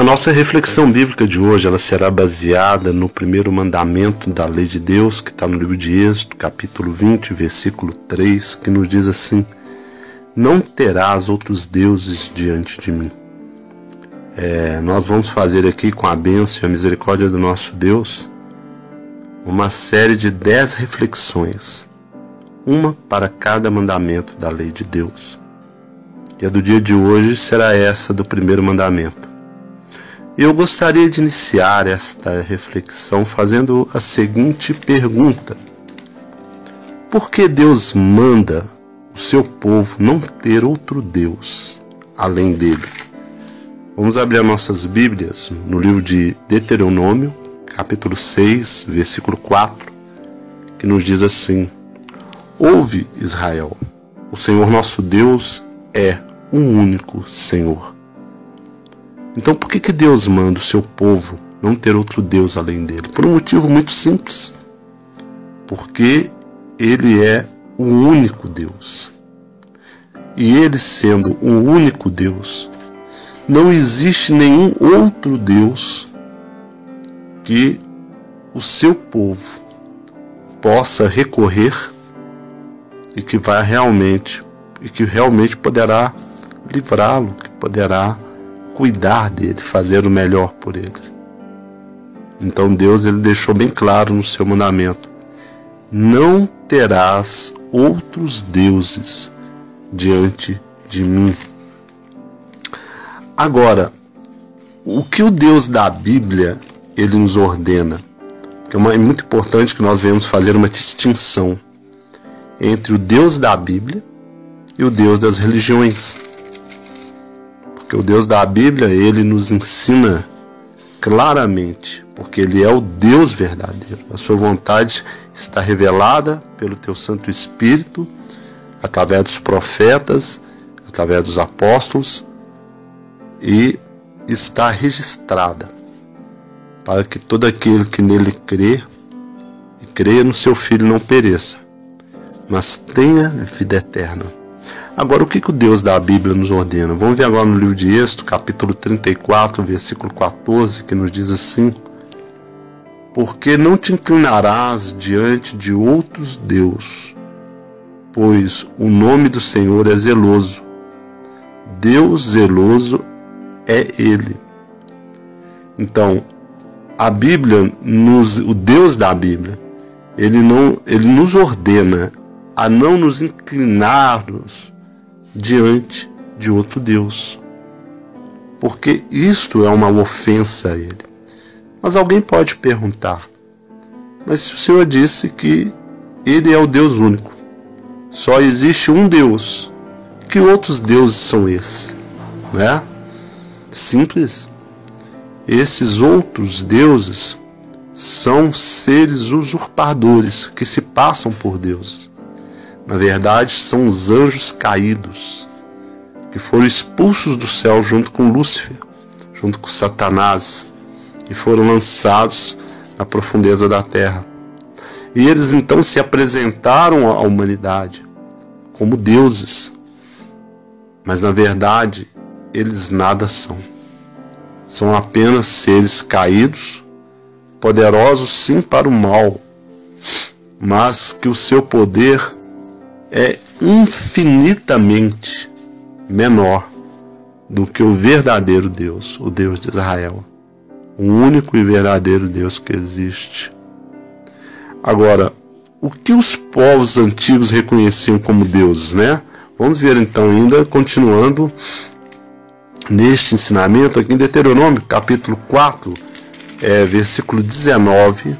nossa reflexão bíblica de hoje, ela será baseada no primeiro mandamento da lei de Deus, que está no livro de Êxodo, capítulo 20, versículo 3, que nos diz assim: não terás outros deuses diante de mim. Nós vamos fazer aqui, com a bênção e a misericórdia do nosso Deus, uma série de 10 reflexões, uma para cada mandamento da lei de Deus. E a do dia de hoje será essa do primeiro mandamento. Eu gostaria de iniciar esta reflexão fazendo a seguinte pergunta: por que Deus manda o seu povo não ter outro Deus além dele? Vamos abrir as nossas Bíblias no livro de Deuteronômio, capítulo 6, versículo 4, que nos diz assim: ouve, Israel, o Senhor nosso Deus é um único Senhor. Então por que Deus manda o seu povo não ter outro Deus além dele? Por um motivo muito simples. Porque ele é o único Deus. E ele sendo o único Deus, não existe nenhum outro Deus que o seu povo possa recorrer e que realmente poderá livrá-lo, que poderá cuidar dele, fazer o melhor por ele. Então Deus ele deixou bem claro no seu mandamento: não terás outros deuses diante de mim. Agora, o que o Deus da Bíblia ele nos ordena? Porque é muito importante que nós venhamos fazer uma distinção entre o Deus da Bíblia e o Deus das religiões. Porque o Deus da Bíblia, ele nos ensina claramente, porque ele é o Deus verdadeiro. A sua vontade está revelada pelo teu Santo Espírito, através dos profetas, através dos apóstolos, e está registrada para que todo aquele que nele crê, e crê no seu Filho, não pereça, mas tenha vida eterna. Agora, o que o Deus da Bíblia nos ordena? Vamos ver agora no livro de Êxodo, capítulo 34, versículo 14, que nos diz assim: porque não te inclinarás diante de outros deuses, pois o nome do Senhor é zeloso. Deus zeloso é Ele. Então, a Bíblia, o Deus da Bíblia, ele nos ordena a não nos inclinarmos diante de outro Deus, porque isto é uma ofensa a Ele. Mas alguém pode perguntar: mas se o Senhor disse que Ele é o Deus único, só existe um Deus, que outros deuses são esses? Não é? Simples. Esses outros deuses são seres usurpadores que se passam por deuses. Na verdade, são os anjos caídos, que foram expulsos do céu junto com Lúcifer, junto com Satanás, e foram lançados na profundeza da terra. E eles então se apresentaram à humanidade como deuses, mas na verdade eles nada são. São apenas seres caídos, poderosos sim para o mal, mas que o seu poder é infinitamente menor do que o verdadeiro Deus, o Deus de Israel, o único e verdadeiro Deus que existe. Agora, o que os povos antigos reconheciam como deuses, né? Vamos ver então, ainda continuando neste ensinamento aqui em Deuteronômio, capítulo 4, versículo 19.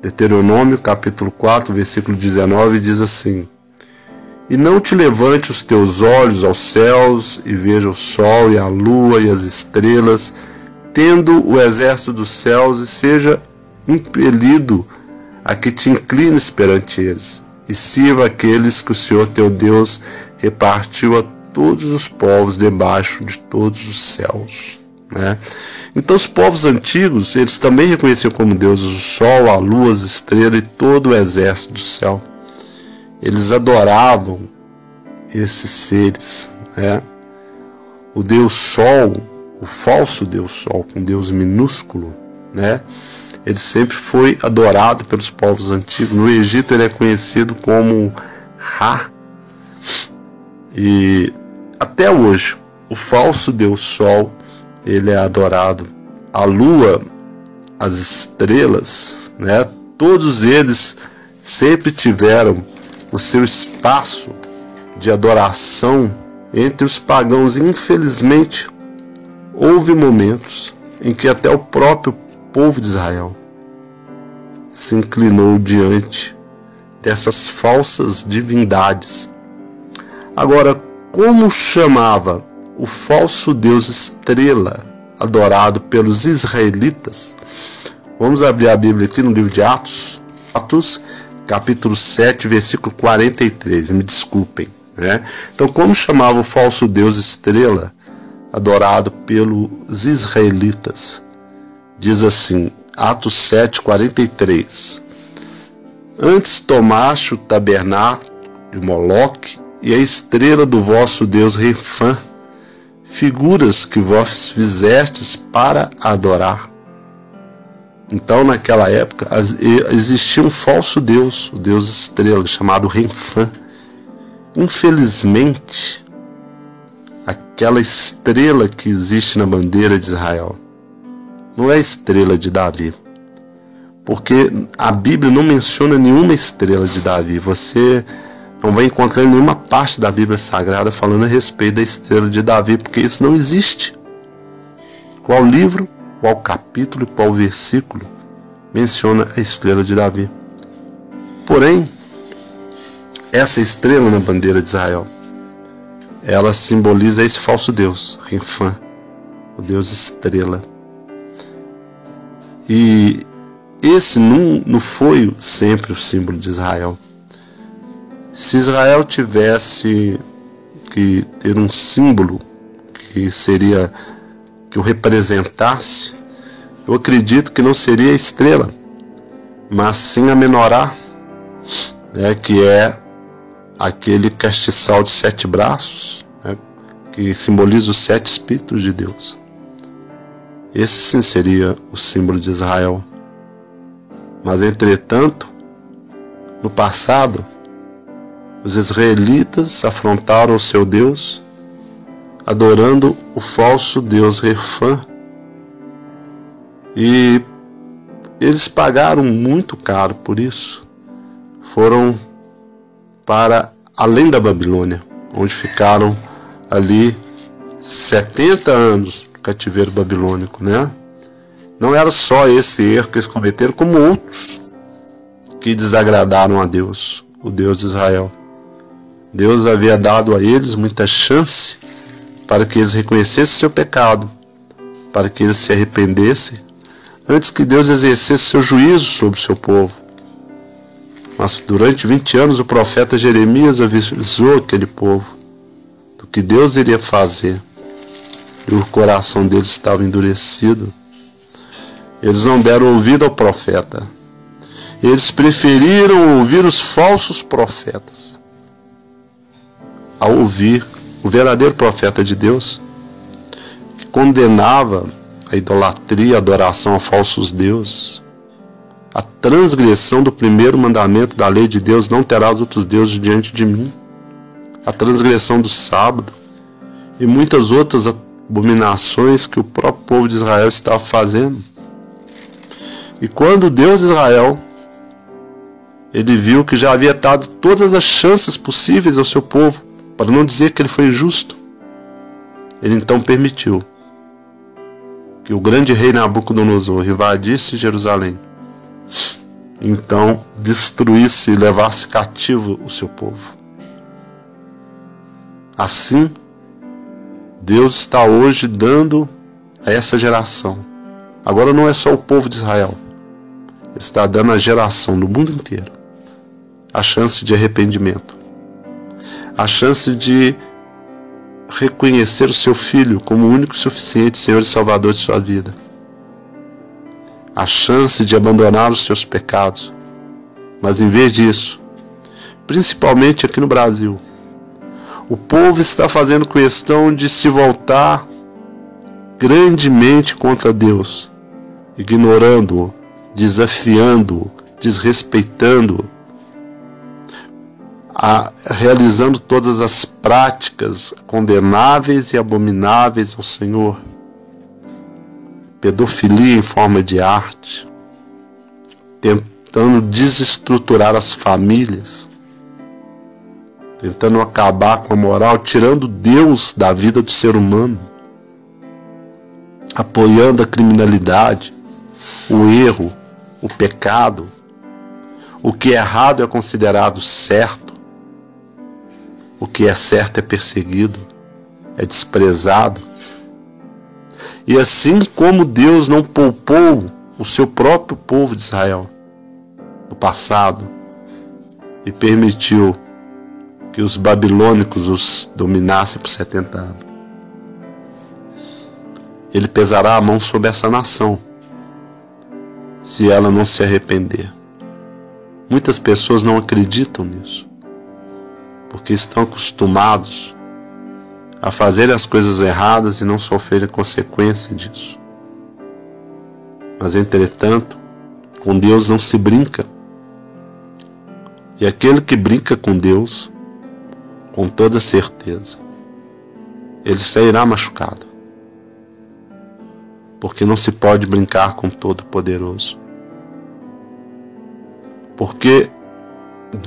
Deuteronômio, capítulo 4, versículo 19, diz assim: e não te levante os teus olhos aos céus e veja o sol e a lua e as estrelas, tendo o exército dos céus, e seja impelido a que te inclines perante eles, e sirva aqueles que o Senhor teu Deus repartiu a todos os povos debaixo de todos os céus. Né? Então os povos antigos, eles também reconheciam como deuses o sol, a lua, as estrelas e todo o exército do céu. Eles adoravam esses seres, né? O Deus Sol, o falso Deus Sol, com Deus minúsculo, né? Ele sempre foi adorado pelos povos antigos. No Egito ele é conhecido como Ra. E até hoje, o falso Deus Sol, ele é adorado. A lua, as estrelas, né? Todos eles sempre tiveram o seu espaço de adoração entre os pagãos. Infelizmente, houve momentos em que até o próprio povo de Israel se inclinou diante dessas falsas divindades. Agora, como chamava o falso deus estrela adorado pelos israelitas? Vamos abrir a Bíblia aqui no livro de Atos, capítulo 7, versículo 43, me desculpem, né? Então, como chamava o falso deus estrela adorado pelos israelitas? Diz assim, Atos 7, 43. Antes tomaste o tabernáculo de Moloque e a estrela do vosso deus Refã, figuras que vós fizestes para adorar. Então, naquela época, existia um falso deus, o deus estrela, chamado Refã. Infelizmente, aquela estrela que existe na bandeira de Israel não é a estrela de Davi, porque a Bíblia não menciona nenhuma estrela de Davi. Você não vai encontrar em nenhuma parte da Bíblia Sagrada falando a respeito da estrela de Davi, porque isso não existe. Qual livro, qual capítulo e qual versículo menciona a estrela de Davi? Porém, essa estrela na bandeira de Israel, ela simboliza esse falso deus, Refã, o deus estrela. E esse não foi sempre o símbolo de Israel. Se Israel tivesse que ter um símbolo que o representasse, eu acredito que não seria a estrela, mas sim a menorá, né, que é aquele castiçal de 7 braços, né, que simboliza os 7 Espíritos de Deus. Esse sim seria o símbolo de Israel. Mas, entretanto, no passado, os israelitas afrontaram o seu Deus, adorando o falso deus Refã. E eles pagaram muito caro por isso. Foram para além da Babilônia, onde ficaram ali 70 anos no cativeiro babilônico, né? Não era só esse erro que eles cometeram, como outros que desagradaram a Deus, o Deus de Israel. Deus havia dado a eles muita chance para que eles reconhecessem seu pecado, para que eles se arrependessem, antes que Deus exercesse seu juízo sobre o seu povo. Mas durante 20 anos o profeta Jeremias avisou aquele povo do que Deus iria fazer, e o coração deles estava endurecido. Eles não deram ouvido ao profeta. Eles preferiram ouvir os falsos profetas a ouvir o verdadeiro profeta de Deus, que condenava a idolatria, a adoração a falsos deuses, a transgressão do primeiro mandamento da lei de Deus: não terás outros deuses diante de mim, a transgressão do sábado e muitas outras abominações que o próprio povo de Israel estava fazendo. E quando Deus de Israel, ele viu que já havia dado todas as chances possíveis ao seu povo, para não dizer que ele foi injusto, ele então permitiu que o grande rei Nabucodonosor invadisse Jerusalém, então destruísse e levasse cativo o seu povo. Assim, Deus está hoje dando a essa geração, agora não é só o povo de Israel, está dando a geração do mundo inteiro a chance de arrependimento, a chance de reconhecer o seu Filho como o único e suficiente Senhor e Salvador de sua vida, a chance de abandonar os seus pecados. Mas em vez disso, principalmente aqui no Brasil, o povo está fazendo questão de se voltar grandemente contra Deus, ignorando-o, desafiando-o, desrespeitando-o, realizando todas as práticas condenáveis e abomináveis ao Senhor. Pedofilia em forma de arte, tentando desestruturar as famílias, tentando acabar com a moral, tirando Deus da vida do ser humano, apoiando a criminalidade, o erro, o pecado. O que é errado é considerado certo, o que é certo é perseguido, é desprezado. E assim como Deus não poupou o seu próprio povo de Israel no passado e permitiu que os babilônicos os dominassem por 70 anos, Ele pesará a mão sobre essa nação se ela não se arrepender. Muitas pessoas não acreditam nisso, porque estão acostumados a fazer as coisas erradas e não sofrerem consequência disso. Mas, entretanto, com Deus não se brinca. E aquele que brinca com Deus, com toda certeza, ele sairá machucado. Porque não se pode brincar com Todo-Poderoso. Porque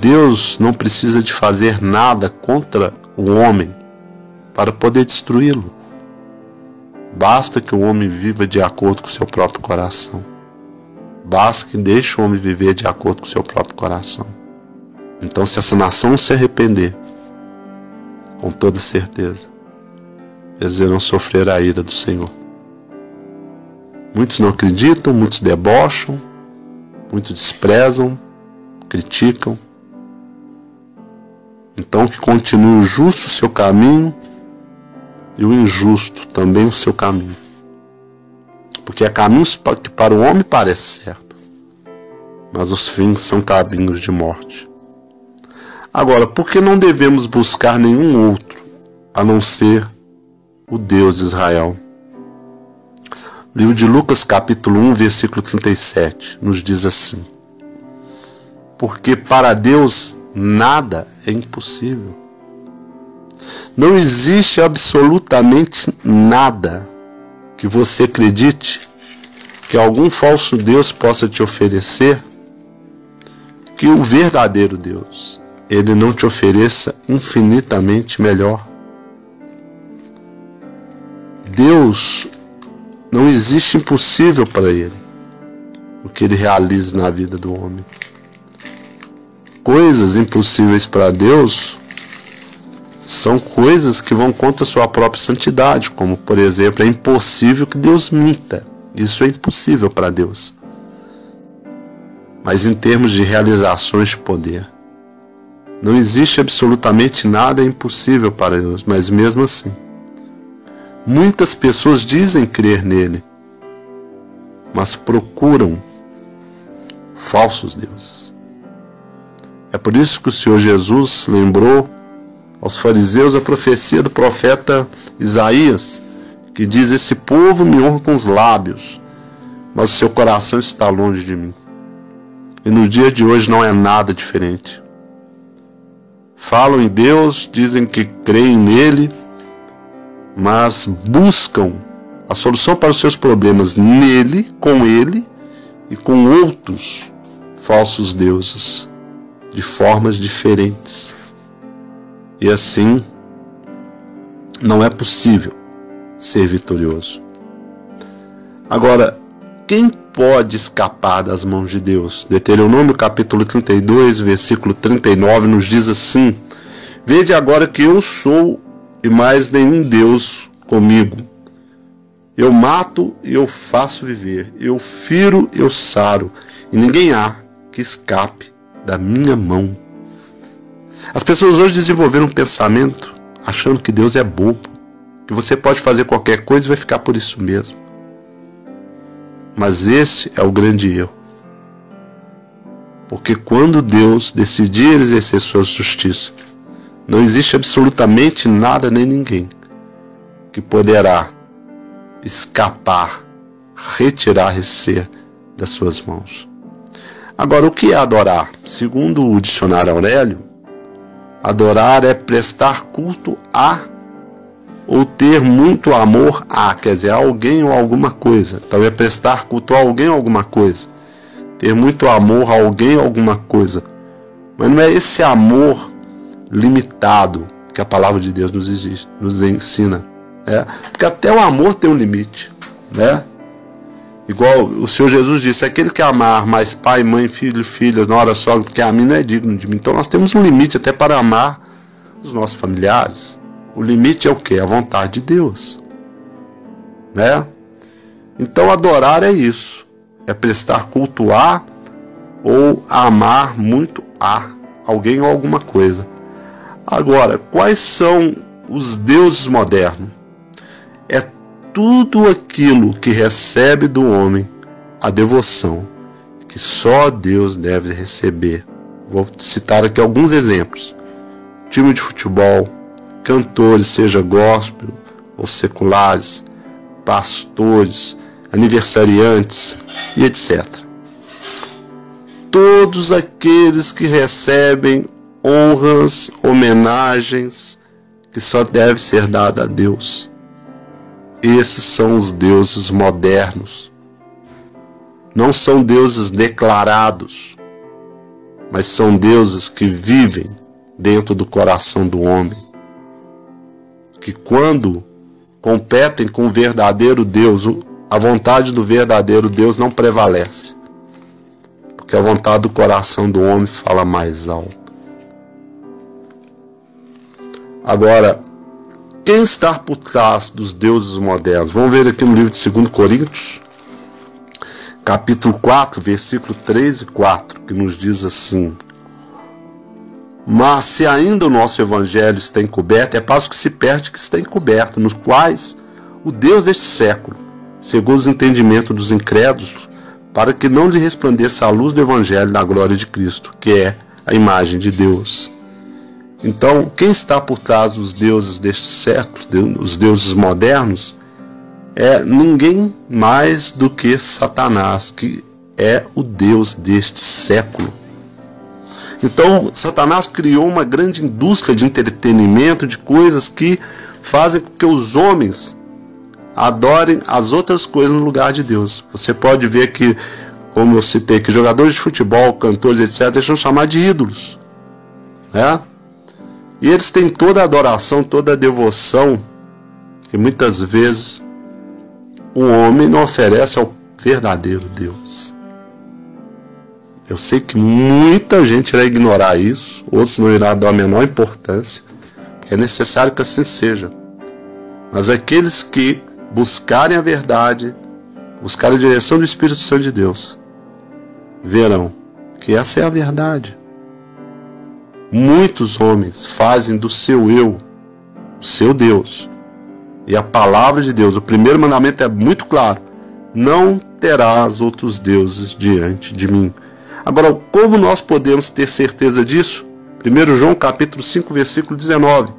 Deus não precisa de fazer nada contra o homem para poder destruí-lo. Basta que o homem viva de acordo com o seu próprio coração. Basta que deixe o homem viver de acordo com o seu próprio coração. Então, se essa nação se arrepender, com toda certeza, eles irão sofrer a ira do Senhor. Muitos não acreditam, muitos debocham, muitos desprezam, criticam. Então, que continue o justo o seu caminho e o injusto também o seu caminho. Porque há caminhos que para o homem parece certo, mas os fins são caminhos de morte. Agora, por que não devemos buscar nenhum outro a não ser o Deus de Israel? O livro de Lucas, capítulo 1, versículo 37, nos diz assim: porque para Deus nada é impossível. Não existe absolutamente nada que você acredite que algum falso Deus possa te oferecer que o verdadeiro Deus, ele não te ofereça infinitamente melhor. Deus, não existe impossível para Ele o que Ele realiza na vida do homem. Coisas impossíveis para Deus são coisas que vão contra a sua própria santidade, como, por exemplo, é impossível que Deus minta. Isso é impossível para Deus. Mas em termos de realizações de poder, não existe absolutamente nada impossível para Deus, mas mesmo assim, muitas pessoas dizem crer nele, mas procuram falsos deuses. É por isso que o Senhor Jesus lembrou aos fariseus a profecia do profeta Isaías, que diz: esse povo me honra com os lábios, mas o seu coração está longe de mim. E no dia de hoje não é nada diferente. Falam em Deus, dizem que creem nele, mas buscam a solução para os seus problemas nele, com ele e com outros falsos deuses, de formas diferentes. E assim, não é possível ser vitorioso. Agora, quem pode escapar das mãos de Deus? Deuteronômio capítulo 32, versículo 39 nos diz assim: vede agora que eu sou e mais nenhum Deus comigo. Eu mato e eu faço viver, eu firo e eu saro, e ninguém há que escape da minha mão. As pessoas hoje desenvolveram um pensamento achando que Deus é bobo, que você pode fazer qualquer coisa e vai ficar por isso mesmo. Mas esse é o grande erro. Porque quando Deus decidir exercer sua justiça, não existe absolutamente nada nem ninguém que poderá escapar, retirar esse ser das suas mãos. Agora, o que é adorar? Segundo o dicionário Aurélio, adorar é prestar culto a ou ter muito amor a, quer dizer, a alguém ou alguma coisa. Então é prestar culto a alguém ou alguma coisa. Ter muito amor a alguém ou alguma coisa. Mas não é esse amor limitado que a palavra de Deus nos ensina. Porque até o amor tem um limite. Igual o Senhor Jesus disse, aquele que amar mais pai, mãe, filho, filha, nora, sogra, que a mim não é digno de mim. Então nós temos um limite até para amar os nossos familiares. O limite é o quê? A vontade de Deus. Então adorar é isso. É prestar culto a ou amar muito a alguém ou alguma coisa. Agora, quais são os deuses modernos? É tudo aquilo que recebe do homem a devoção que só Deus deve receber. Vou citar aqui alguns exemplos. Time de futebol, cantores, seja gospel ou seculares, pastores, aniversariantes e etc. Todos aqueles que recebem honras, homenagens que só deve ser dada a Deus. Esses são os deuses modernos. Não são deuses declarados, mas são deuses que vivem dentro do coração do homem. Que quando competem com o verdadeiro Deus, a vontade do verdadeiro Deus não prevalece. Porque a vontade do coração do homem fala mais alto. Agora, quem está por trás dos deuses modernos? Vamos ver aqui no livro de 2 Coríntios, capítulo 4, versículo 3 e 4, que nos diz assim: mas se ainda o nosso evangelho está encoberto, é para os que se perde que está encoberto, nos quais o Deus deste século cegou os entendimentos dos incrédulos, para que não lhe resplandeça a luz do evangelho da glória de Cristo, que é a imagem de Deus. Então, quem está por trás dos deuses deste século, os deuses modernos, é ninguém mais do que Satanás, que é o Deus deste século. Então, Satanás criou uma grande indústria de entretenimento, de coisas que fazem com que os homens adorem as outras coisas no lugar de Deus. Você pode ver que, como eu citei, que jogadores de futebol, cantores, etc., deixam chamar de ídolos. E eles têm toda a adoração, toda a devoção que muitas vezes o homem não oferece ao verdadeiro Deus. Eu sei que muita gente irá ignorar isso, outros não irá dar a menor importância, porque é necessário que assim seja. Mas aqueles que buscarem a verdade, buscarem a direção do Espírito Santo de Deus, verão que essa é a verdade. Muitos homens fazem do seu eu o seu Deus. E a palavra de Deus, o primeiro mandamento é muito claro: não terás outros deuses diante de mim. Agora, como nós podemos ter certeza disso? 1 João capítulo 5, versículo 19.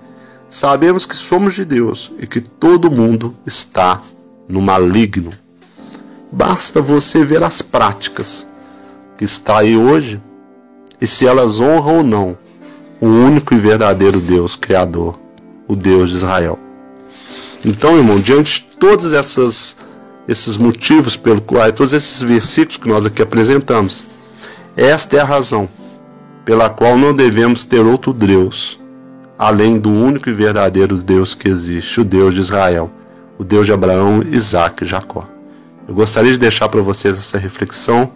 Sabemos que somos de Deus e que todo mundo está no maligno. Basta você ver as práticas que está aí hoje e se elas honram ou não o único e verdadeiro Deus Criador, o Deus de Israel. Então, irmão, diante de todos esses motivos pelo qual, todos esses versículos que nós aqui apresentamos, esta é a razão pela qual não devemos ter outro Deus, além do único e verdadeiro Deus que existe, o Deus de Israel, o Deus de Abraão, Isaque e Jacó. Eu gostaria de deixar para vocês essa reflexão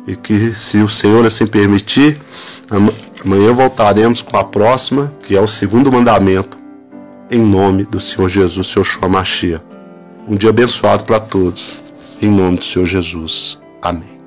e que, se o Senhor assim permitir, amanhã voltaremos com a próxima, que é o segundo mandamento, em nome do Senhor Jesus, Senhor Yeshua Mashiach. Um dia abençoado para todos, em nome do Senhor Jesus. Amém.